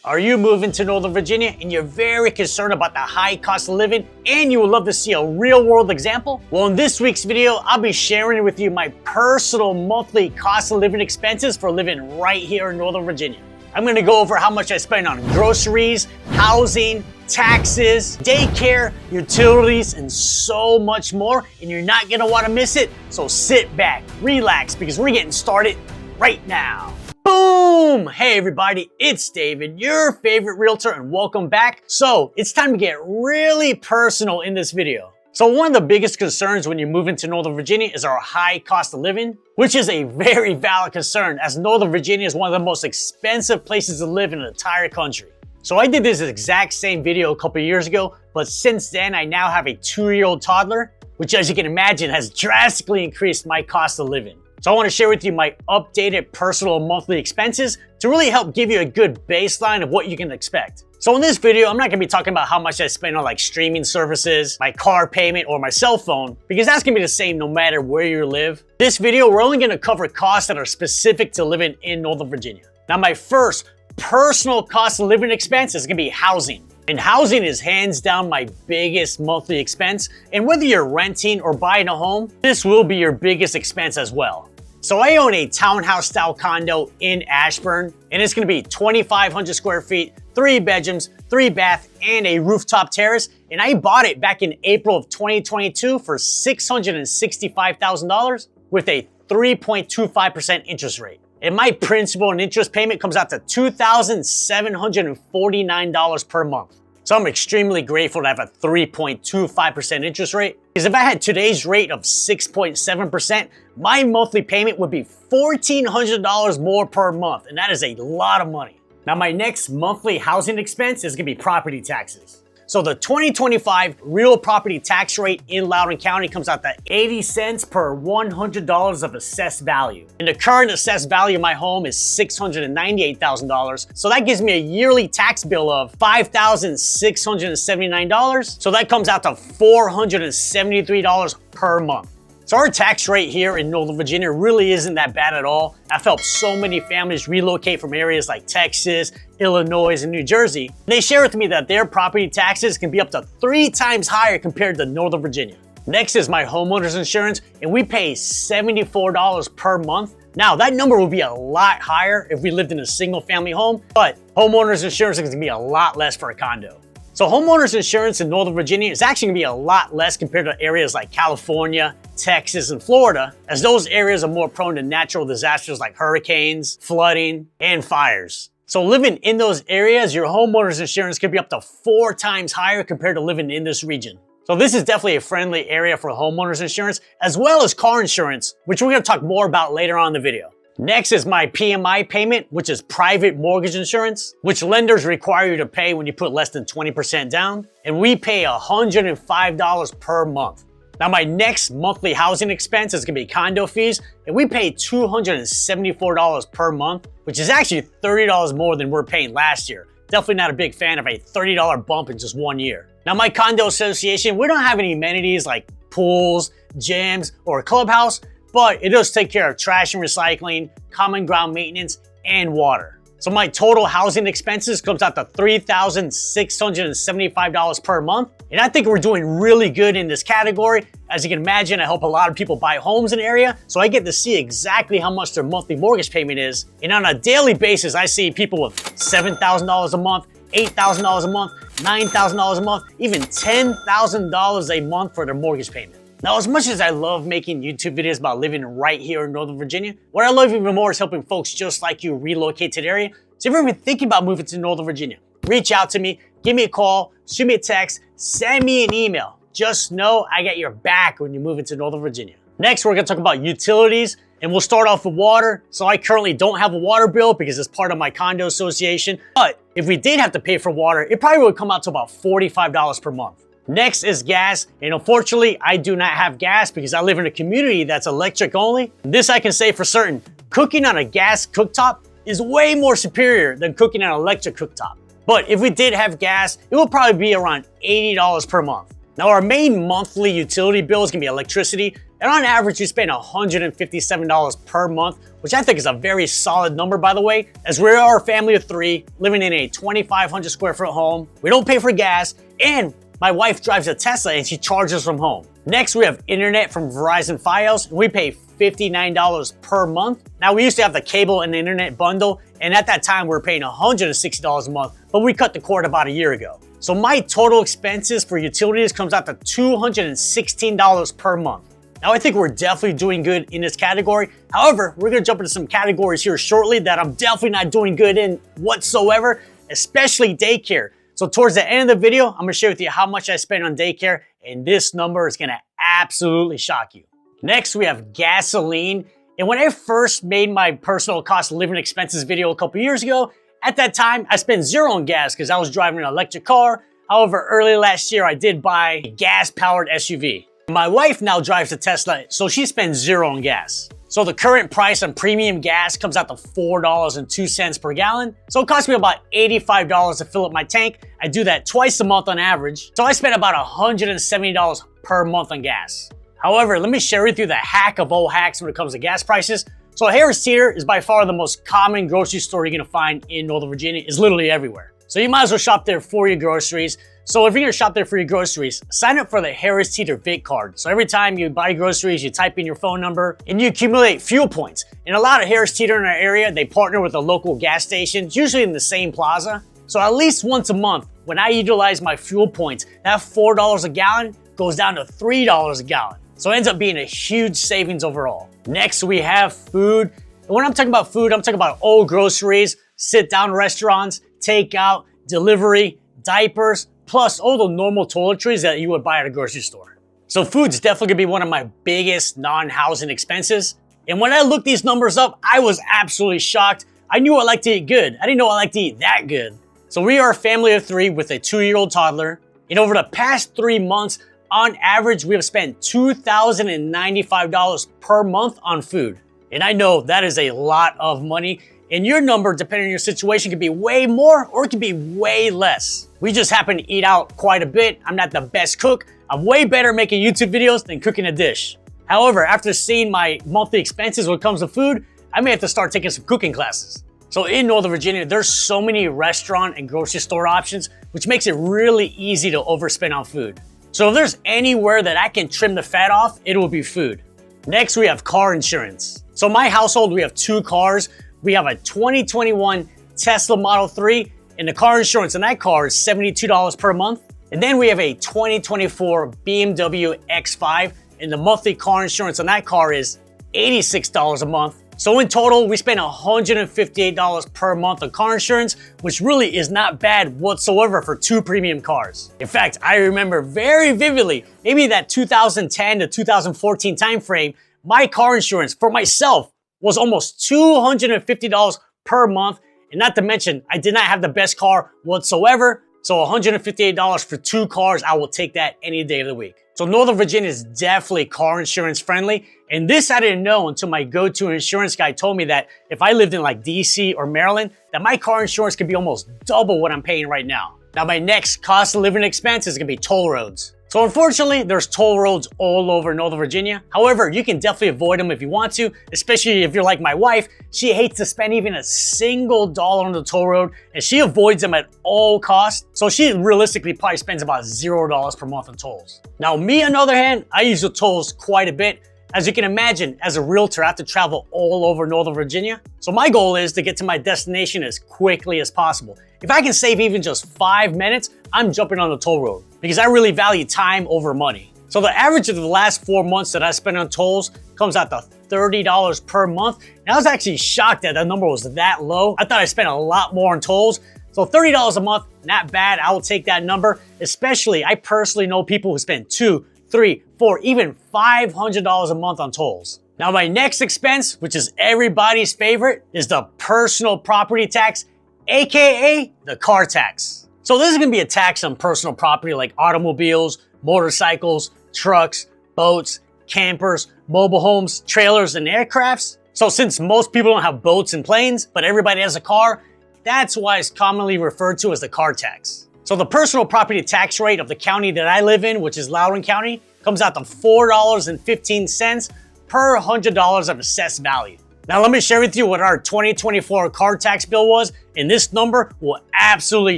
Are you moving to Northern Virginia and you're very concerned about the high cost of living and you would love to see a real world example? Well, in this week's video, I'll be sharing with you my personal monthly cost of living expenses for living right here in Northern Virginia. I'm gonna go over how much I spend on groceries, housing, taxes, daycare, utilities, and so much more, and you're not gonna wanna miss it. So sit back, relax, because we're getting started right now. Boom! Hey everybody, it's David, your favorite realtor, and welcome back. So it's time to get really personal in this video. So one of the biggest concerns when you move into Northern Virginia is our high cost of living, which is a very valid concern as Northern Virginia is one of the most expensive places to live in the entire country. So I did this exact same video a couple years ago, but since then I now have a 2-year-old toddler, which as you can imagine has drastically increased my cost of living. So I want to share with you my updated personal monthly expenses to really help give you a good baseline of what you can expect. So in this video, I'm not going to be talking about how much I spend on like streaming services, my car payment, or my cell phone, because that's going to be the same no matter where you live. This video, we're only going to cover costs that are specific to living in Northern Virginia. Now my first personal cost of living expense is going to be housing. And housing is hands down my biggest monthly expense. And whether you're renting or buying a home, this will be your biggest expense as well. So I own a townhouse style condo in Ashburn, and it's gonna be 2,500 square feet, 3 bedrooms, 3 bath, and a rooftop terrace. And I bought it back in April of 2022 for $665,000 with a 3.25% interest rate. And my principal and interest payment comes out to $2,749 per month. So I'm extremely grateful to have a 3.25% interest rate, because if I had today's rate of 6.7%, my monthly payment would be $1,400 more per month, and that is a lot of money. Now my next monthly housing expense is gonna be property taxes. So the 2025 real property tax rate in Loudoun County comes out to 80 cents per $100 of assessed value. And the current assessed value of my home is $698,000. So that gives me a yearly tax bill of $5,679. So that comes out to $473 per month. So our tax rate here in Northern Virginia really isn't that bad at all. I've helped so many families relocate from areas like Texas, Illinois, and New Jersey. They share with me that their property taxes can be up to 3 times higher compared to Northern Virginia. Next is my homeowner's insurance, and we pay $74 per month. Now that number would be a lot higher if we lived in a single family home, but homeowner's insurance is gonna be a lot less for a condo. So homeowner's insurance in Northern Virginia is actually gonna be a lot less compared to areas like California, Texas, and Florida, as those areas are more prone to natural disasters like hurricanes, flooding, and fires. So living in those areas, your homeowner's insurance could be up to 4 times higher compared to living in this region. So this is definitely a friendly area for homeowner's insurance, as well as car insurance, which we're gonna talk more about later on in the video. Next is my PMI payment, which is private mortgage insurance, which lenders require you to pay when you put less than 20% down, and we pay $105 per month. Now my next monthly housing expense is gonna be condo fees, and we pay $274 per month, which is actually $30 more than we're paying last year. Definitely not a big fan of a $30 bump in just 1 year. Now my condo association, we don't have any amenities like pools, gyms, or a clubhouse, but it does take care of trash and recycling, common ground maintenance, and water. So my total housing expenses comes out to $3,675 per month. And I think we're doing really good in this category. As you can imagine, I help a lot of people buy homes in the area, so I get to see exactly how much their monthly mortgage payment is. And on a daily basis, I see people with $7,000 a month, $8,000 a month, $9,000 a month, even $10,000 a month for their mortgage payment. Now, as much as I love making YouTube videos about living right here in Northern Virginia, what I love even more is helping folks just like you relocate to the area. So if you're even thinking about moving to Northern Virginia, reach out to me, give me a call, shoot me a text, send me an email. Just know I got your back when you move into Northern Virginia. Next, we're gonna talk about utilities, and we'll start off with water. So I currently don't have a water bill because it's part of my condo association. But if we did have to pay for water, it probably would come out to about $45 per month. Next is gas, and unfortunately, I do not have gas because I live in a community that's electric only. This I can say for certain, cooking on a gas cooktop is way more superior than cooking on an electric cooktop. But if we did have gas, it would probably be around $80 per month. Now our main monthly utility bill is gonna be electricity, And on average, you spend $157 per month, which I think is a very solid number, by the way, as we are a family of 3 living in a 2,500 square foot home. We don't pay for gas, and my wife drives a Tesla and she charges from home. Next, we have internet from Verizon Fios, and we pay $59 per month. Now, we used to have the cable and the internet bundle, and at that time, we were paying $160 a month, but we cut the cord about a year ago. So my total expenses for utilities comes out to $216 per month. Now, I think we're definitely doing good in this category. However, we're gonna jump into some categories here shortly that I'm definitely not doing good in whatsoever, especially daycare. So towards the end of the video, I'm gonna share with you how much I spend on daycare, and this number is gonna absolutely shock you. Next, we have gasoline. And when I first made my personal cost of living expenses video a couple years ago, at that time, I spent zero on gas because I was driving an electric car. However, early last year, I did buy a gas-powered SUV. My wife now drives a Tesla, so she spends zero on gas. So the current price on premium gas comes out to $4.02 per gallon. So it costs me about $85 to fill up my tank. I do that twice a month on average. So I spend about $170 per month on gas. However, let me share with you the hack of all hacks when it comes to gas prices. So Harris Teeter is by far the most common grocery store you're gonna find in Northern Virginia. It's literally everywhere. So you might as well shop there for your groceries. So if you're gonna shop there for your groceries, sign up for the Harris Teeter VIC card. So every time you buy groceries, you type in your phone number and you accumulate fuel points. And a lot of Harris Teeter in our area, they partner with a local gas station, usually in the same plaza. So at least once a month, when I utilize my fuel points, that $4 a gallon goes down to $3 a gallon. So it ends up being a huge savings overall. Next, we have food. And when I'm talking about food, I'm talking about all groceries, sit-down restaurants, takeout, delivery, diapers, plus all the normal toiletries that you would buy at a grocery store. So food's definitely gonna be one of my biggest non-housing expenses. And when I looked these numbers up, I was absolutely shocked. I knew I liked to eat good. I didn't know I liked to eat that good. So we are a family of 3 with a 2-year-old toddler. And over the past 3 months, on average, we have spent $2,095 per month on food. And I know that is a lot of money. And your number, depending on your situation, could be way more or it could be way less. We just happen to eat out quite a bit. I'm not the best cook. I'm way better making YouTube videos than cooking a dish. However, after seeing my monthly expenses when it comes to food, I may have to start taking some cooking classes. So in Northern Virginia, there's so many restaurant and grocery store options, which makes it really easy to overspend on food. So if there's anywhere that I can trim the fat off, it will be food. Next, we have car insurance. So my household, we have 2 cars. We have a 2021 Tesla Model 3, and the car insurance on that car is $72 per month. And then we have a 2024 BMW X5, and the monthly car insurance on that car is $86 a month. So in total, we spend $158 per month on car insurance, which really is not bad whatsoever for 2 premium cars. In fact, I remember very vividly, maybe that 2010 to 2014 timeframe, my car insurance for myself was almost $250 per month. And not to mention, I did not have the best car whatsoever. So $158 for 2 cars, I will take that any day of the week. So Northern Virginia is definitely car insurance friendly. And this I didn't know until my go-to insurance guy told me that if I lived in like DC or Maryland, that my car insurance could be almost double what I'm paying right now. Now my next cost of living expense is gonna be toll roads. So unfortunately, there's toll roads all over Northern Virginia. However, you can definitely avoid them if you want to, especially if you're like my wife. She hates to spend even a single dollar on the toll road, and she avoids them at all costs. So she realistically probably spends about $0 per month on tolls. Now me, on the other hand, I use the tolls quite a bit. As you can imagine, as a realtor, I have to travel all over Northern Virginia. So my goal is to get to my destination as quickly as possible. If I can save even just 5 minutes, I'm jumping on the toll road because I really value time over money. So the average of the last 4 months that I spent on tolls comes out to $30 per month. And I was actually shocked that number was that low. I thought I spent a lot more on tolls. So $30 a month, not bad. I will take that number. Especially, I personally know people who spend $200, $300, $400, even $500 a month on tolls. Now my next expense, which is everybody's favorite, is the personal property tax, AKA the car tax. So this is gonna be a tax on personal property like automobiles, motorcycles, trucks, boats, campers, mobile homes, trailers, and aircrafts. So since most people don't have boats and planes, but everybody has a car, that's why it's commonly referred to as the car tax. So the personal property tax rate of the county that I live in, which is Loudoun County, comes out to $4.15 per $100 of assessed value. Now let me share with you what our 2024 car tax bill was, and this number will absolutely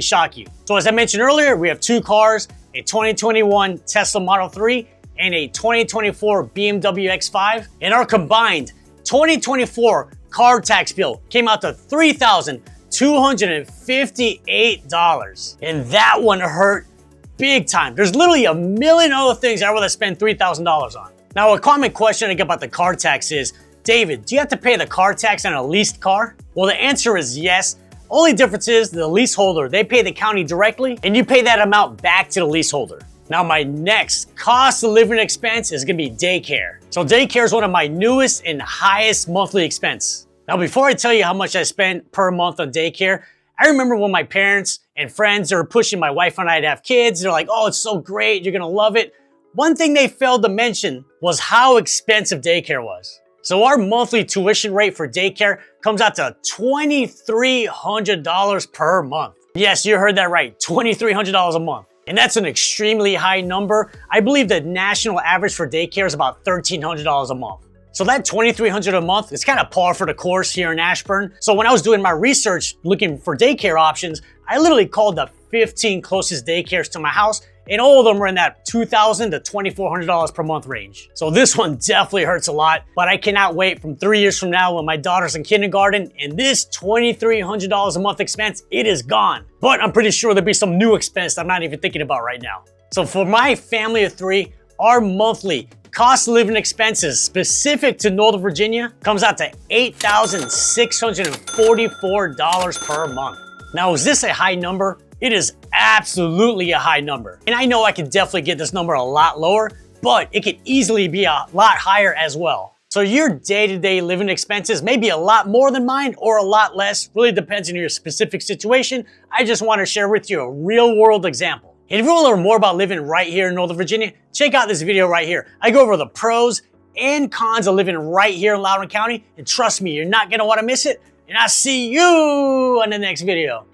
shock you. So as I mentioned earlier, we have two cars, a 2021 Tesla Model 3 and a 2024 BMW X5, and our combined 2024 car tax bill came out to $3,258. And that one hurt big time. There's literally a million other things I'd rather spend $3,000 on. Now a common question I get about the car tax is, David, do you have to pay the car tax on a leased car? Well, the answer is yes. Only difference is the leaseholder, they pay the county directly and you pay that amount back to the leaseholder. Now my next cost of living expense is gonna be daycare. So daycare is one of my newest and highest monthly expense. Now before I tell you how much I spent per month on daycare, I remember when my parents and friends are pushing my wife and I to have kids. They're like, oh, it's so great, you're gonna love it. One thing they failed to mention was how expensive daycare was. So our monthly tuition rate for daycare comes out to $2,300 per month. Yes, you heard that right, $2,300 a month. And that's an extremely high number. I believe the national average for daycare is about $1,300 a month. So that $2,300 a month is kind of par for the course here in Ashburn. So when I was doing my research looking for daycare options, I literally called the 15 closest daycares to my house, and all of them were in that $2,000 to $2,400 per month range. So this one definitely hurts a lot, but I cannot wait from 3 years from now when my daughter's in kindergarten and this $2,300 a month expense, it is gone. But I'm pretty sure there'll be some new expense I'm not even thinking about right now. So for my family of three, our monthly cost of living expenses specific to Northern Virginia comes out to $8,644 per month. Now, is this a high number? It is absolutely a high number. And I know I could definitely get this number a lot lower, but it could easily be a lot higher as well. So your day-to-day living expenses may be a lot more than mine or a lot less, really depends on your specific situation. I just want to share with you a real-world example. And if you want to learn more about living right here in Northern Virginia, check out this video right here. I go over the pros and cons of living right here in Loudoun County, and trust me, you're not going to want to miss it. And I'll see you on the next video.